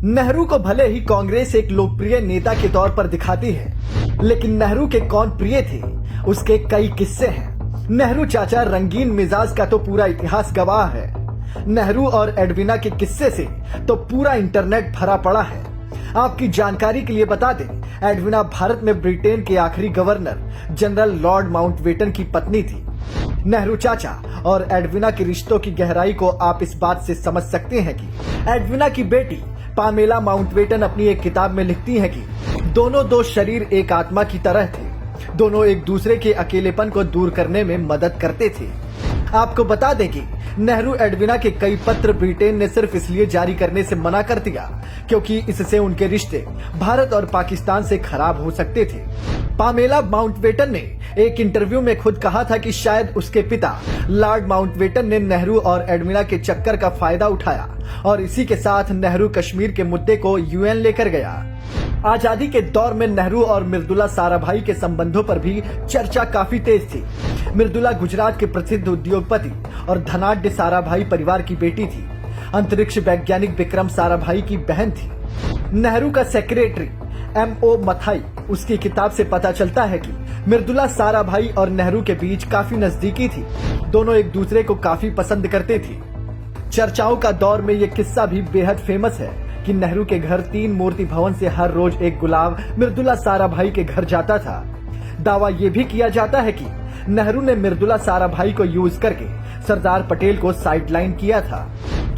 नेहरू को भले ही कांग्रेस एक लोकप्रिय नेता के तौर पर दिखाती है, लेकिन नेहरू के कौन प्रिय थे, उसके कई किस्से हैं। नेहरू चाचा रंगीन मिजाज का तो पूरा इतिहास गवाह है। नेहरू और एडवीना के किस्से से तो पूरा इंटरनेट भरा पड़ा है। आपकी जानकारी के लिए बता दें, एडवीना भारत में ब्रिटेन के आखिरी गवर्नर जनरल लॉर्ड माउंटबेटन की पत्नी थी। नेहरू चाचा और एडवीना के रिश्तों की गहराई को आप इस बात से समझ सकते हैं कि एडवीना की बेटी पामेला माउंटबेटन अपनी एक किताब में लिखती हैं कि दोनों दो शरीर एक आत्मा की तरह थे। दोनों एक दूसरे के अकेलेपन को दूर करने में मदद करते थे। आपको बता दें कि नेहरू एडवीना के कई पत्र ब्रिटेन ने सिर्फ इसलिए जारी करने से मना कर दिया क्योंकि इससे उनके रिश्ते भारत और पाकिस्तान से खराब हो सकते थे। पामेला माउंटबेटन ने एक इंटरव्यू में खुद कहा था कि शायद उसके पिता लॉर्ड माउंटबेटन ने नेहरू और एडवीना के चक्कर का फायदा उठाया और इसी के साथ नेहरू कश्मीर के मुद्दे को यूएन लेकर गया। आजादी के दौर में नेहरू और मृदुला साराभाई के संबंधों पर भी चर्चा काफी तेज थी। मृदुला गुजरात के प्रसिद्ध उद्योगपति और धनाढ्य साराभाई परिवार की बेटी थी। अंतरिक्ष वैज्ञानिक विक्रम साराभाई की बहन थी। नेहरू का सेक्रेटरी M.O. मथाई, उसकी किताब से पता चलता है कि मृदुला साराभाई और नेहरू के बीच काफी नजदीकी थी। दोनों एक दूसरे को काफी पसंद करते थे। चर्चाओं का दौर में ये किस्सा भी बेहद फेमस है कि नेहरू के घर 3 मूर्ति भवन से हर रोज एक गुलाब मृदुला साराभाई के घर जाता था। दावा ये भी किया जाता है कि नेहरू ने मृदुला साराभाई को यूज करके सरदार पटेल को साइडलाइन किया था।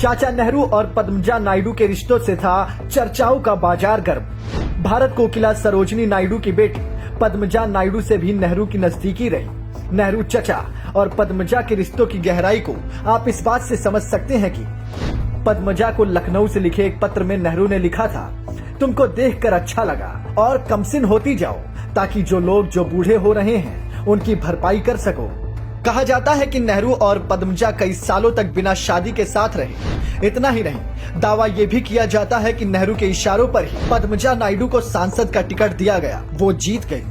चाचा नेहरू और पद्मजा नायडू के रिश्तों से था चर्चाओं का बाजार गर्म। भारत कोकिला सरोजिनी नायडू की बेटी पद्मजा नायडू से भी नेहरू की नजदीकी रही। नेहरू चचा और पद्मजा के रिश्तों की गहराई को आप इस बात से समझ सकते हैं कि पद्मजा को लखनऊ से लिखे एक पत्र में नेहरू ने लिखा था, तुमको देखकर अच्छा लगा और कमसिन होती जाओ ताकि जो लोग जो बूढ़े हो रहे हैं उनकी भरपाई कर सको। कहा जाता है कि नेहरू और पद्मजा कई सालों तक बिना शादी के साथ रहे। इतना ही नहीं, दावा ये भी किया जाता है कि नेहरू के इशारों पर ही पद्मजा नायडू को सांसद का टिकट दिया गया। वो जीत गई।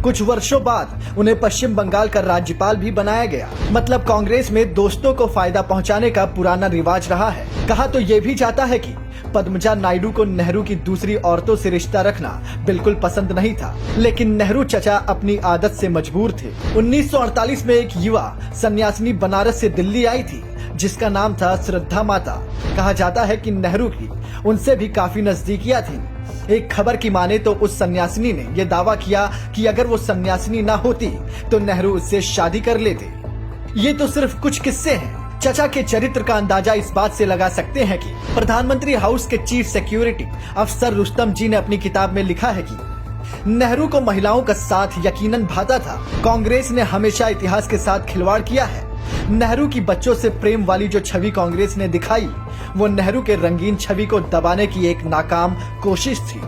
कुछ वर्षों बाद उन्हें पश्चिम बंगाल का राज्यपाल भी बनाया गया। मतलब कांग्रेस में दोस्तों को फायदा पहुंचाने का पुराना रिवाज रहा है। कहा तो ये भी जाता है कि पद्मजा नायडू को नेहरू की दूसरी औरतों से रिश्ता रखना बिल्कुल पसंद नहीं था, लेकिन नेहरू चचा अपनी आदत से मजबूर थे। 1948 में एक युवा सन्यासिनी बनारस से दिल्ली आई थी जिसका नाम था श्रद्धा माता। कहा जाता है कि नेहरू की उनसे भी काफी नजदीकियां थी। एक खबर की माने तो उस सन्यासिनी ने यह दावा किया कि अगर वो सन्यासिनी ना होती तो नेहरू उससे शादी कर लेते। ये तो सिर्फ कुछ किस्से हैं। चचा के चरित्र का अंदाजा इस बात से लगा सकते हैं कि प्रधानमंत्री हाउस के चीफ सिक्योरिटी अफसर रुस्तम जी ने अपनी किताब में लिखा है कि नेहरू को महिलाओं का साथ यकीनन भाता था। कांग्रेस ने हमेशा इतिहास के साथ खिलवाड़ किया है। नेहरू की बच्चों से प्रेम वाली जो छवि कांग्रेस ने दिखाई, वो नेहरू के रंगीन छवि को दबाने की एक नाकाम कोशिश थी।